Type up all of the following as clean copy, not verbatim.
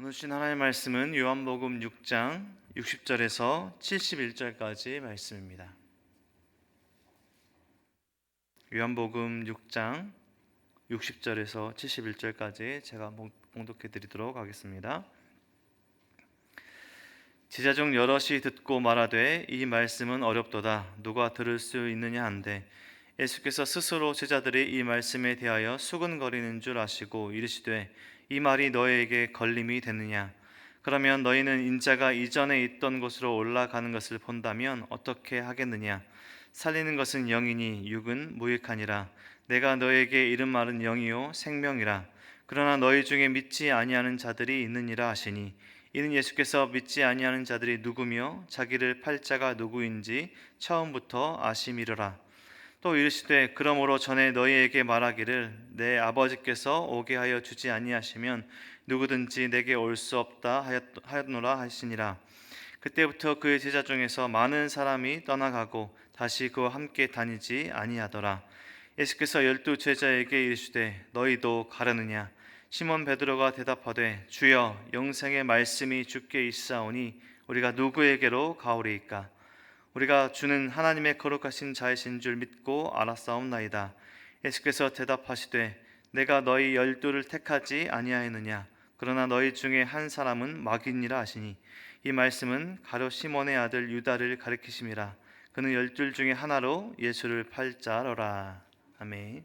오늘 주신 하나님의 말씀은 요한복음 6장 60절에서 71절까지 말씀입니다. 요한복음 6장 60절에서 71절까지 제가 봉독해 드리도록 하겠습니다. 제자 중 여럿이 듣고 말하되 이 말씀은 어렵도다 누가 들을 수 있느냐 한데 예수께서 스스로 제자들이 이 말씀에 대하여 수근거리는 줄 아시고 이르시되 이 말이 너희에게 걸림이 되느냐 그러면 너희는 인자가 이전에 있던 곳으로 올라가는 것을 본다면 어떻게 하겠느냐 살리는 것은 영이니 육은 무익하니라 내가 너희에게 이른 말은 영이요 생명이라 그러나 너희 중에 믿지 아니하는 자들이 있느니라 하시니 이는 예수께서 믿지 아니하는 자들이 누구며 자기를 팔 자가 누구인지 처음부터 아심이로라. 또 이르시되 그러므로 전에 너희에게 말하기를 내 아버지께서 오게 하여 주지 아니하시면 누구든지 내게 올 수 없다 하였노라 하시니라. 그때부터 그의 제자 중에서 많은 사람이 떠나가고 다시 그와 함께 다니지 아니하더라. 예수께서 12 제자에게 이르시되 너희도 가려느냐 시몬 베드로가 대답하되 주여 영생의 말씀이 주께 있사오니 우리가 누구에게로 가오리이까 우리가 주는 하나님의 거룩하신 자이신 줄 믿고 알았사옵나이다. 예수께서 대답하시되 내가 너희 12를 택하지 아니하였느냐 그러나 너희 중에 한 사람은 마귀니라 하시니 이 말씀은 가룟 시몬의 아들 유다를 가리키심이라. 그는 12 중에 하나로 예수를 팔 자로라. 아멘.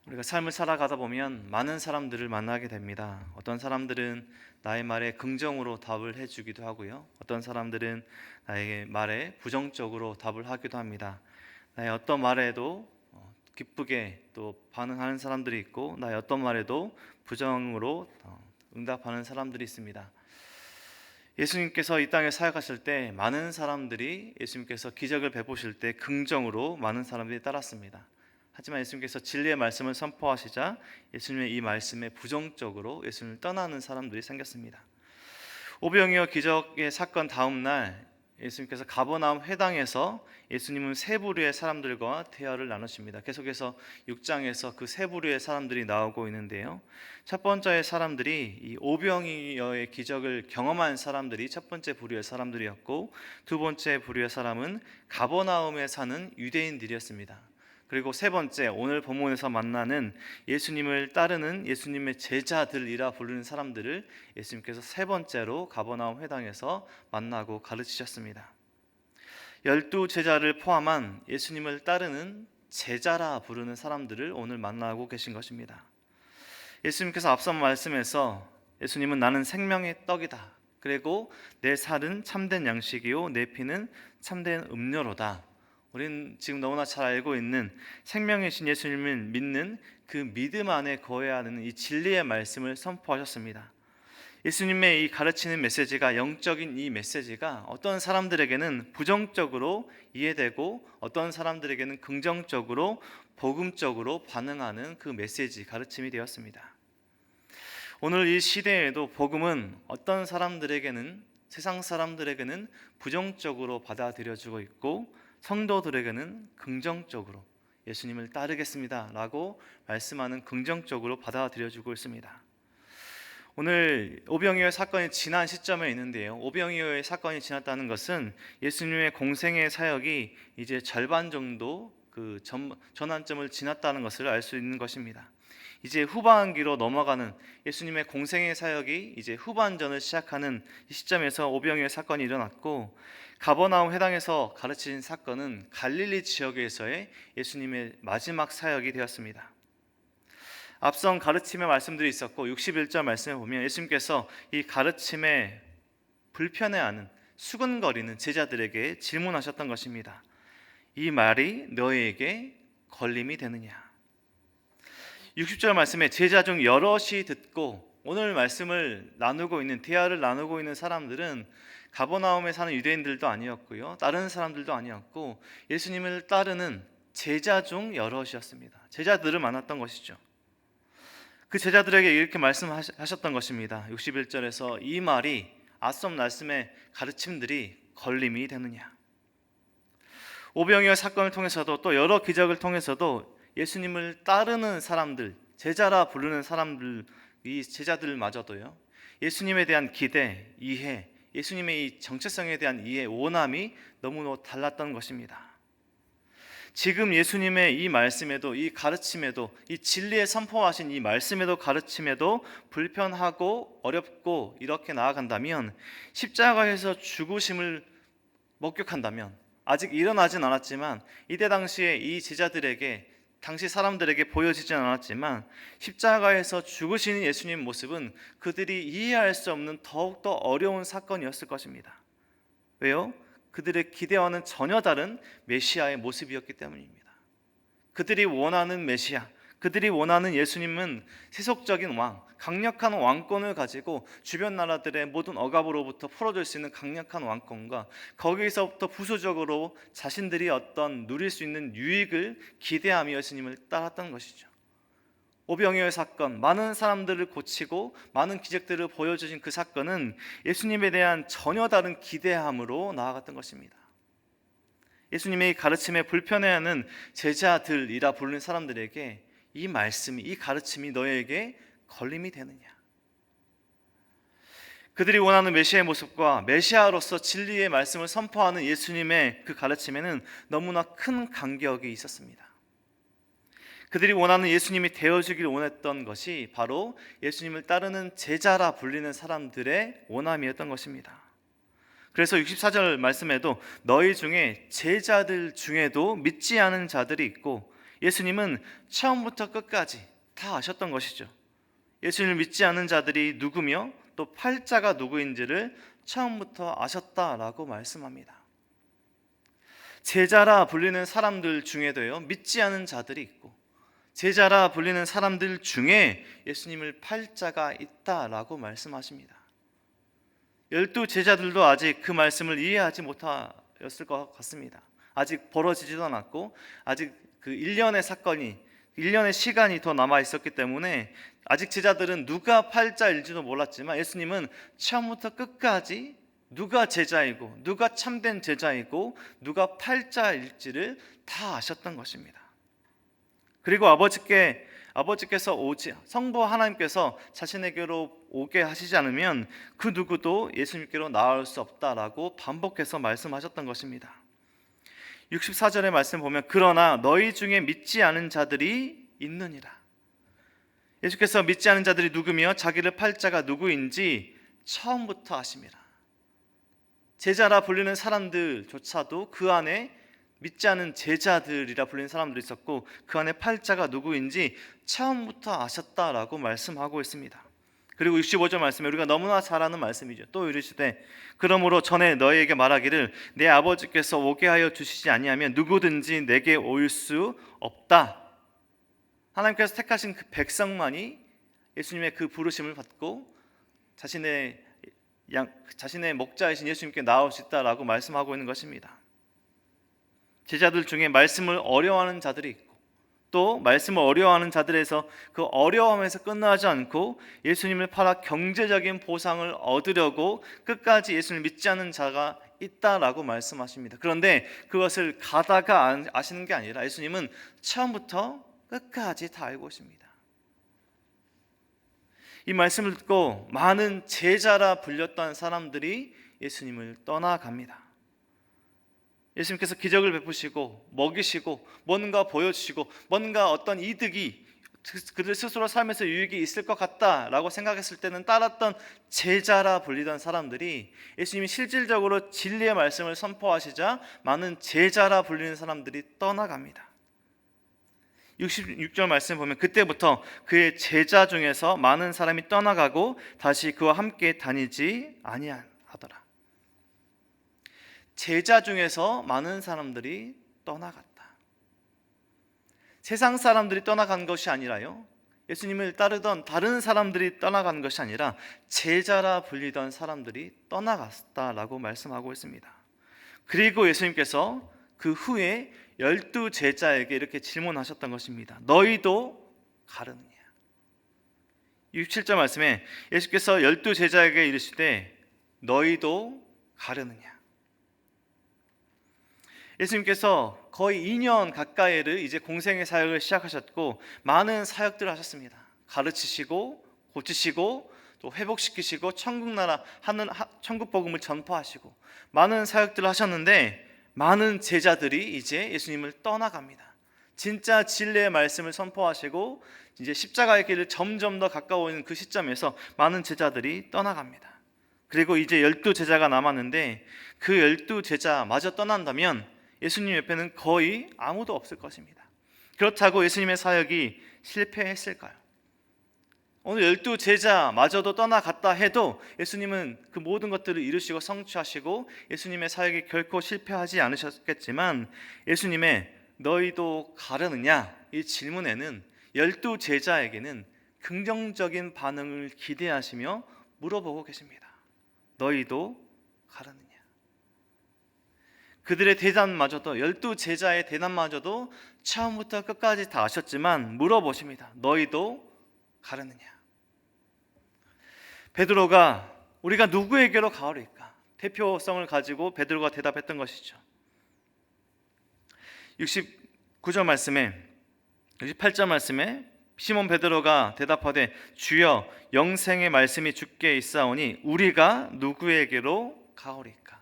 우리가 삶을 살아가다 보면 많은 사람들을 만나게 됩니다. 어떤 사람들은 나의 말에 긍정으로 답을 해주기도 하고요. 어떤 사람들은 나의 말에 부정적으로 답을 하기도 합니다. 나의 어떤 말에도 기쁘게 또 반응하는 사람들이 있고 나의 어떤 말에도 부정으로 응답하는 사람들이 있습니다. 예수님께서 이 땅에 사역하실 때 많은 사람들이 예수님께서 기적을 베푸실 때 긍정으로 많은 사람들이 따랐습니다. 하지만 예수님께서 진리의 말씀을 선포하시자 예수님의 이 말씀에 부정적으로 예수님을 떠나는 사람들이 생겼습니다. 오병이어 기적의 사건 다음 날 예수님께서 가버나움 회당에서 예수님은 세 부류의 사람들과 대화를 나누십니다. 계속해서 6장에서 그 세 부류의 사람들이 나오고 있는데요. 첫 번째 사람들이 이 오병이어의 기적을 경험한 사람들이 첫 번째 부류의 사람들이었고 두 번째 부류의 사람은 가버나움에 사는 유대인들이었습니다. 그리고 세 번째 오늘 본문에서 만나는 예수님을 따르는 예수님의 제자들이라 부르는 사람들을 예수님께서 세 번째로 가버나움 회당에서 만나고 가르치셨습니다. 12 제자를 포함한 예수님을 따르는 제자라 부르는 사람들을 오늘 만나고 계신 것입니다. 예수님께서 앞선 말씀에서 예수님은 나는 생명의 떡이다. 그리고 내 살은 참된 양식이요 내 피는 참된 음료로다. 우리는 지금 너무나 잘 알고 있는 생명이신 예수님을 믿는 그 믿음 안에 거해야 하는 이 진리의 말씀을 선포하셨습니다. 예수님의 이 가르치는 메시지가 영적인 이 메시지가 어떤 사람들에게는 부정적으로 이해되고 어떤 사람들에게는 긍정적으로 복음적으로 반응하는 그 메시지 가르침이 되었습니다. 오늘 이 시대에도 복음은 어떤 사람들에게는 세상 사람들에게는 부정적으로 받아들여지고 있고 성도들에게는 긍정적으로 예수님을 따르겠습니다 라고 말씀하는 긍정적으로 받아들여지고 있습니다. 오늘 오병이어 사건이 지난 시점에 있는데요. 오병이어의 사건이 지났다는 것은 예수님의 공생의 사역이 이제 절반 정도 그 전환점을 지났다는 것을 알 수 있는 것입니다. 이제 후반기로 넘어가는 예수님의 공생의 사역이 이제 후반전을 시작하는 이 시점에서 오병이어 사건이 일어났고 가버나움 회당에서 가르친 사건은 갈릴리 지역에서의 예수님의 마지막 사역이 되었습니다. 앞선 가르침의 말씀들이 있었고 61절 말씀에 보면 예수님께서 이 가르침에 불편해하는 수근거리는 제자들에게 질문하셨던 것입니다. 이 말이 너희에게 걸림이 되느냐? 60절 말씀에 제자 중 여럿이 듣고 오늘 말씀을 나누고 있는 대화를 나누고 있는 사람들은 가버나움에 사는 유대인들도 아니었고요. 다른 사람들도 아니었고 예수님을 따르는 제자 중 여럿이었습니다. 제자들을 만났던 것이죠. 그 제자들에게 이렇게 말씀하셨던 것입니다. 61절에서 이 말이 앞선 말씀의 가르침들이 걸림이 되느냐? 오병이어 사건을 통해서도 또 여러 기적을 통해서도 예수님을 따르는 사람들, 제자라 부르는 사람들, 이 제자들마저도요, 예수님에 대한 기대, 이해, 예수님의 이 정체성에 대한 이해, 원함이 너무 달랐던 것입니다. 지금 예수님의 이 말씀에도, 이 가르침에도, 이 진리에 선포하신 이 말씀에도 가르침에도 불편하고 어렵고 이렇게 나아간다면, 십자가에서 죽으심을 목격한다면, 아직 일어나진 않았지만 이때 당시에 이 제자들에게, 당시 사람들에게 보여지진 않았지만 십자가에서 죽으시는 예수님 모습은 그들이 이해할 수 없는 더욱더 어려운 사건이었을 것입니다. 왜요? 그들의 기대와는 전혀 다른 메시아의 모습이었기 때문입니다. 그들이 원하는 메시아, 그들이 원하는 예수님은 세속적인 왕, 강력한 왕권을 가지고 주변 나라들의 모든 억압으로부터 풀어줄 수 있는 강력한 왕권과 거기서부터 부수적으로 자신들이 어떤 누릴 수 있는 유익을 기대하며 예수님을 따랐던 것이죠. 오병이어의 사건, 많은 사람들을 고치고 많은 기적들을 보여주신 그 사건은 예수님에 대한 전혀 다른 기대함으로 나아갔던 것입니다. 예수님의 가르침에 불편해하는 제자들이라 부르는 사람들에게 이 말씀이, 이 가르침이 너에게 걸림이 되느냐? 그들이 원하는 메시아의 모습과 메시아로서 진리의 말씀을 선포하는 예수님의 그 가르침에는 너무나 큰 간격이 있었습니다. 그들이 원하는 예수님이 되어주길 원했던 것이 바로 예수님을 따르는 제자라 불리는 사람들의 원함이었던 것입니다. 그래서 64절 말씀에도 너희 중에 제자들 중에도 믿지 않은 자들이 있고, 예수님은 처음부터 끝까지 다 아셨던 것이죠. 예수님을 믿지 않은 자들이 누구며 또 팔자가 누구인지를 처음부터 아셨다라고 말씀합니다. 제자라 불리는 사람들 중에도요, 믿지 않은 자들이 있고, 제자라 불리는 사람들 중에 예수님을 팔자가 있다라고 말씀하십니다. 12 제자들도 아직 그 말씀을 이해하지 못하였을 것 같습니다. 아직 벌어지지도 않았고, 아직 그 1년의 사건이, 1년의 시간이 더 남아 있었기 때문에 아직 제자들은 누가 팔자일지도 몰랐지만 예수님은 처음부터 끝까지 누가 제자이고 누가 참된 제자이고 누가 팔자일지를 다 아셨던 것입니다. 그리고 아버지께서 오지, 성부 하나님께서 자신에게로 오게 하시지 않으면 그 누구도 예수님께로 나올 수 없다라고 반복해서 말씀하셨던 것입니다. 64절의 말씀 보면 그러나 너희 중에 믿지 않은 자들이 있느니라. 예수께서 믿지 않은 자들이 누구며 자기를 팔자가 누구인지 처음부터 아심이라. 제자라 불리는 사람들조차도 그 안에 믿지 않은 제자들이라 불리는 사람들이 있었고, 그 안에 팔자가 누구인지 처음부터 아셨다라고 말씀하고 있습니다. 그리고 65절 말씀에 우리가 너무나 잘 아는 말씀이죠. 또 이르시되 그러므로 전에 너희에게 말하기를 내 아버지께서 오게 하여 주시지 아니하면 누구든지 내게 올 수 없다. 하나님께서 택하신 그 백성만이 예수님의 그 부르심을 받고 자신의 목자이신 예수님께 나올 수 있다라고 말씀하고 있는 것입니다. 제자들 중에 말씀을 어려워하는 자들이 있고, 또 말씀을 어려워하는 자들에서 그 어려움에서 끝나지 않고 예수님을 팔아 경제적인 보상을 얻으려고 끝까지 예수님을 믿지 않는 자가 있다라고 말씀하십니다. 그런데 그것을 가다가 아시는 게 아니라 예수님은 처음부터 끝까지 다 알고 있습니다. 이 말씀을 듣고 많은 제자라 불렸던 사람들이 예수님을 떠나갑니다. 예수님께서 기적을 베푸시고 먹이시고 뭔가 보여주시고 뭔가 어떤 이득이 그들 스스로 삶에서 유익이 있을 것 같다라고 생각했을 때는 따랐던 제자라 불리던 사람들이 예수님이 실질적으로 진리의 말씀을 선포하시자 많은 제자라 불리는 사람들이 떠나갑니다. 66절 말씀 보면 그때부터 그의 제자 중에서 많은 사람이 떠나가고 다시 그와 함께 다니지 아니하더라. 제자 중에서 많은 사람들이 떠나갔다. 세상 사람들이 떠나간 것이 아니라요, 예수님을 따르던 다른 사람들이 떠나간 것이 아니라 제자라 불리던 사람들이 떠나갔다라고 말씀하고 있습니다. 그리고 예수님께서 그 후에 12 제자에게 이렇게 질문하셨던 것입니다. 너희도 가르느냐? 67절 말씀에 예수께서 12 제자에게 이르시되 너희도 가르느냐? 예수님께서 거의 2년 가까이를 이제 공생의 사역을 시작하셨고 많은 사역들을 하셨습니다. 가르치시고 고치시고 또 회복시키시고 천국 복음을 전파하시고 많은 사역들을 하셨는데 많은 제자들이 이제 예수님을 떠나갑니다. 진짜 진리의 말씀을 선포하시고 이제 십자가의 길을 점점 더 가까워오는 그 시점에서 많은 제자들이 떠나갑니다. 그리고 이제 12제자가 남았는데 그 12제자마저 떠난다면 예수님 옆에는 거의 아무도 없을 것입니다. 그렇다고 예수님의 사역이 실패했을까요? 오늘 12제자마저도 떠나갔다 해도 예수님은 그 모든 것들을 이루시고 성취하시고 예수님의 사역이 결코 실패하지 않으셨겠지만 예수님의 너희도 가려느냐 이 질문에는 12제자에게는 긍정적인 반응을 기대하시며 물어보고 계십니다. 너희도 가려느냐. 그들의 대답마저도 12제자의 대답마저도 처음부터 끝까지 다 아셨지만 물어보십니다. 너희도 가려느냐. 베드로가 우리가 누구에게로 가오리까? 대표성을 가지고 베드로가 대답했던 것이죠. 69절 말씀에 68절 말씀에 시몬 베드로가 대답하되 주여 영생의 말씀이 주께 있사오니 우리가 누구에게로 가오리까?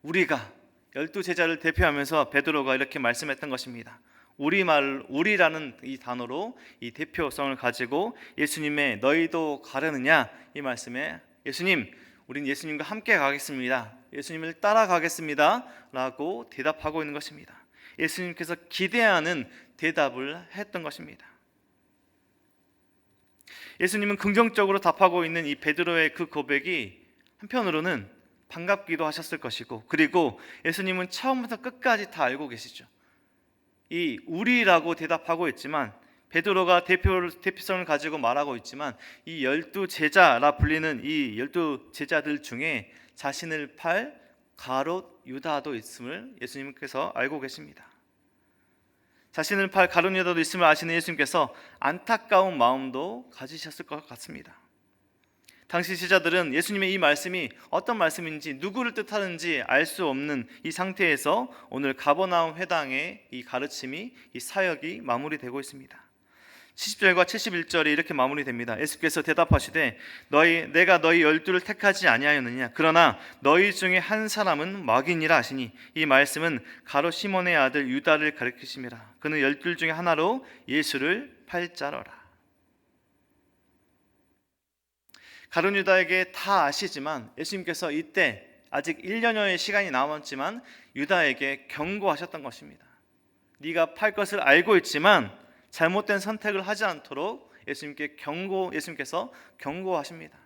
우리가 12제자를 대표하면서 베드로가 이렇게 말씀했던 것입니다. 우리라는 이 단어로 이 대표성을 가지고 예수님의 너희도 가려느냐 이 말씀에 예수님 우린 예수님과 함께 가겠습니다. 예수님을 따라가겠습니다 라고 대답하고 있는 것입니다. 예수님께서 기대하는 대답을 했던 것입니다. 예수님은 긍정적으로 답하고 있는 이 베드로의 그 고백이 한편으로는 반갑기도 하셨을 것이고 그리고 예수님은 처음부터 끝까지 다 알고 계시죠. 이 우리라고 대답하고 있지만 베드로가 대표성을 가지고 말하고 있지만 이 12제자라 불리는 이 12제자들 중에 자신을 팔 가롯 유다도 있음을 예수님께서 알고 계십니다. 자신을 팔 가롯 유다도 있음을 아시는 예수님께서 안타까운 마음도 가지셨을 것 같습니다. 당시 제자들은 예수님의 이 말씀이 어떤 말씀인지 누구를 뜻하는지 알 수 없는 이 상태에서 오늘 가버나움 회당의 이 가르침이 이 사역이 마무리되고 있습니다. 70절과 71절이 이렇게 마무리됩니다. 예수께서 대답하시되 내가 너희 12를 택하지 아니하였느냐 그러나 너희 중에 한 사람은 마귀니라 하시니 이 말씀은 가롯 시몬의 아들 유다를 가리키심이라. 그는 12 중에 하나로 예수를 팔 자로라. 가룟 유다에게 다 아시지만 예수님께서 이때 아직 1년여의 시간이 남았지만 유다에게 경고하셨던 것입니다. 네가 팔 것을 알고 있지만 잘못된 선택을 하지 않도록 예수님께서 경고하십니다.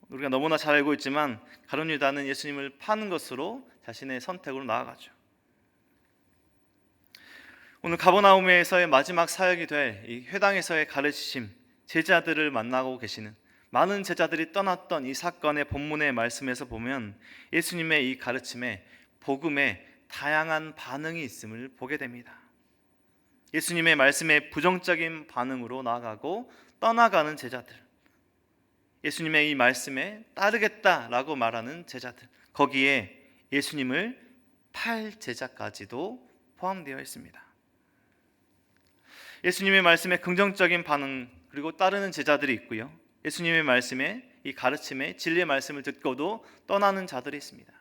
우리가 너무나 잘 알고 있지만 가룟 유다는 예수님을 파는 것으로 자신의 선택으로 나아가죠. 오늘 가버나움에서의 마지막 사역이 될 이 회당에서의 가르치심, 제자들을 만나고 계시는 많은 제자들이 떠났던 이 사건의 본문의 말씀에서 보면 예수님의 이 가르침에 복음에 다양한 반응이 있음을 보게 됩니다. 예수님의 말씀에 부정적인 반응으로 나아가고 떠나가는 제자들, 예수님의 이 말씀에 따르겠다라고 말하는 제자들, 거기에 예수님을 팔 제자까지도 포함되어 있습니다. 예수님의 말씀에 긍정적인 반응 그리고 따르는 제자들이 있고요, 예수님의 말씀에 이 가르침에 진리의 말씀을 듣고도 떠나는 자들이 있습니다.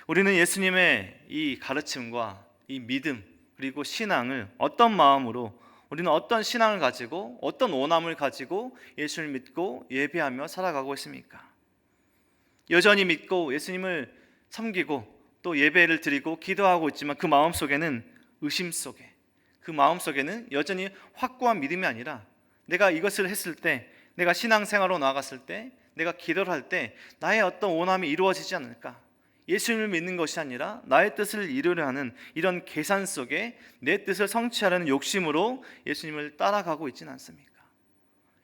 우리는 예수님의 이 가르침과 이 믿음 그리고 신앙을 어떤 마음으로, 우리는 어떤 신앙을 가지고 어떤 원함을 가지고 예수를 믿고 예배하며 살아가고 있습니까? 여전히 믿고 예수님을 섬기고 또 예배를 드리고 기도하고 있지만 그 마음속에는 의심 속에, 그 마음속에는 여전히 확고한 믿음이 아니라 내가 이것을 했을 때, 내가 신앙생활로 나아갔을 때, 내가 기도를 할 때 나의 어떤 원함이 이루어지지 않을까? 예수님을 믿는 것이 아니라 나의 뜻을 이루려 하는 이런 계산 속에 내 뜻을 성취하려는 욕심으로 예수님을 따라가고 있지는 않습니까?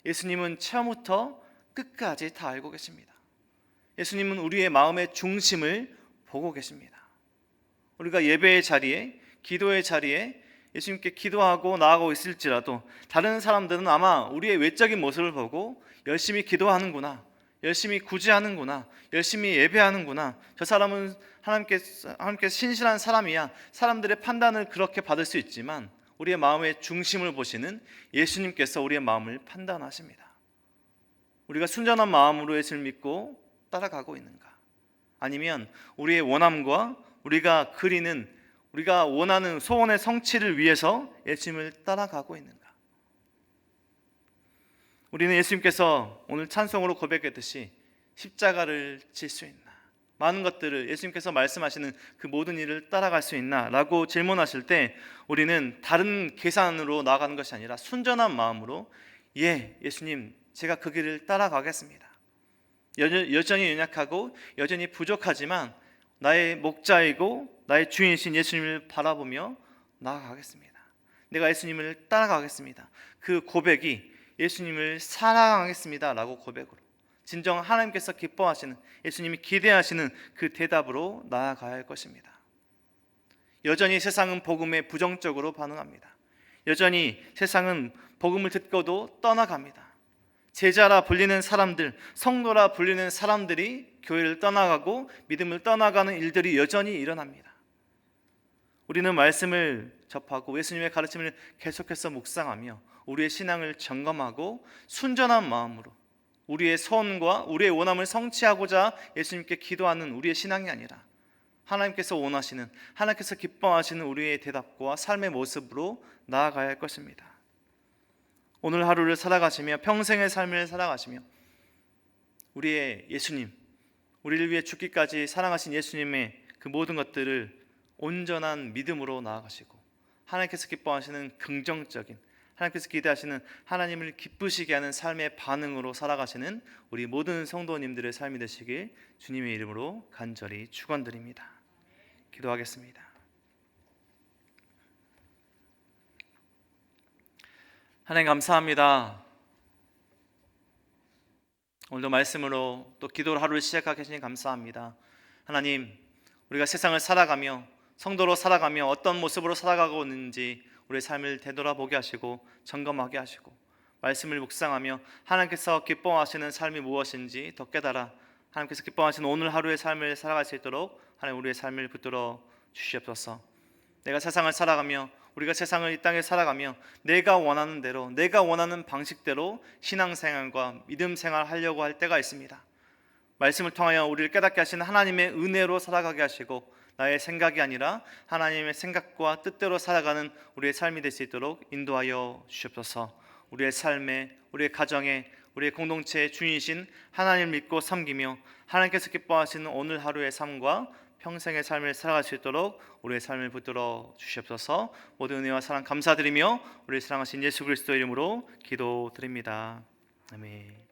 예수님은 처음부터 끝까지 다 알고 계십니다. 예수님은 우리의 마음의 중심을 보고 계십니다. 우리가 예배의 자리에, 기도의 자리에 예수님께 기도하고 나아가고 있을지라도 다른 사람들은 아마 우리의 외적인 모습을 보고 열심히 기도하는구나, 열심히 구제하는구나, 열심히 예배하는구나, 저 사람은 하나님께 신실한 사람이야, 사람들의 판단을 그렇게 받을 수 있지만 우리의 마음의 중심을 보시는 예수님께서 우리의 마음을 판단하십니다. 우리가 순전한 마음으로 예수를 믿고 따라가고 있는가, 아니면 우리의 원함과 우리가 원하는 소원의 성취를 위해서 예수님을 따라가고 있는가. 우리는 예수님께서 오늘 찬송으로 고백했듯이 십자가를 질 수 있나, 많은 것들을 예수님께서 말씀하시는 그 모든 일을 따라갈 수 있나 라고 질문하실 때 우리는 다른 계산으로 나아가는 것이 아니라 순전한 마음으로 예수님, 제가 그 길을 따라가겠습니다. 여전히 연약하고 여전히 부족하지만 나의 목자이고 나의 주인이신 예수님을 바라보며 나아가겠습니다. 내가 예수님을 따라가겠습니다. 그 고백이 예수님을 사랑하겠습니다 라고 고백으로, 진정 하나님께서 기뻐하시는, 예수님이 기대하시는 그 대답으로 나아가야 할 것입니다. 여전히 세상은 복음에 부정적으로 반응합니다. 여전히 세상은 복음을 듣고도 떠나갑니다. 제자라 불리는 사람들, 성도라 불리는 사람들이 교회를 떠나가고 믿음을 떠나가는 일들이 여전히 일어납니다. 우리는 말씀을 접하고 예수님의 가르침을 계속해서 묵상하며 우리의 신앙을 점검하고 순전한 마음으로 우리의 소원과 우리의 원함을 성취하고자 예수님께 기도하는 우리의 신앙이 아니라 하나님께서 원하시는, 하나님께서 기뻐하시는 우리의 대답과 삶의 모습으로 나아가야 할 것입니다. 오늘 하루를 살아가시며 평생의 삶을 살아가시며 우리의 예수님, 우리를 위해 죽기까지 사랑하신 예수님의 그 모든 것들을 온전한 믿음으로 나아가시고 하나님께서 기뻐하시는 긍정적인, 하나님께서 기대하시는 하나님을 기쁘시게 하는 삶의 반응으로 살아가시는 우리 모든 성도님들의 삶이 되시길 주님의 이름으로 간절히 축원드립니다. 기도하겠습니다. 하나님 감사합니다. 오늘도 말씀으로 또 기도로 하루를 시작하게 하시니 감사합니다. 하나님, 우리가 세상을 살아가며 성도로 살아가며 어떤 모습으로 살아가고 있는지 우리의 삶을 되돌아보게 하시고 점검하게 하시고 말씀을 묵상하며 하나님께서 기뻐하시는 삶이 무엇인지 더 깨달아 하나님께서 기뻐하시는 오늘 하루의 삶을 살아갈 수 있도록 하나님 우리의 삶을 붙들어 주시옵소서. 내가 세상을 살아가며 우리가 세상을 이 땅에 살아가며 내가 원하는 대로, 내가 원하는 방식대로 신앙생활과 믿음생활 하려고 할 때가 있습니다. 말씀을 통하여 우리를 깨닫게 하시는 하나님의 은혜로 살아가게 하시고 나의 생각이 아니라 하나님의 생각과 뜻대로 살아가는 우리의 삶이 될 수 있도록 인도하여 주시옵소서. 우리의 삶에, 우리의 가정에, 우리의 공동체의 주인이신 하나님을 믿고 섬기며 하나님께서 기뻐하시는 오늘 하루의 삶과 평생의 삶을 살아갈 수 있도록 우리의 삶을 붙들어 주시옵소서. 모든 은혜와 사랑 감사드리며 우리를 사랑하신 예수 그리스도 이름으로 기도드립니다. 아멘.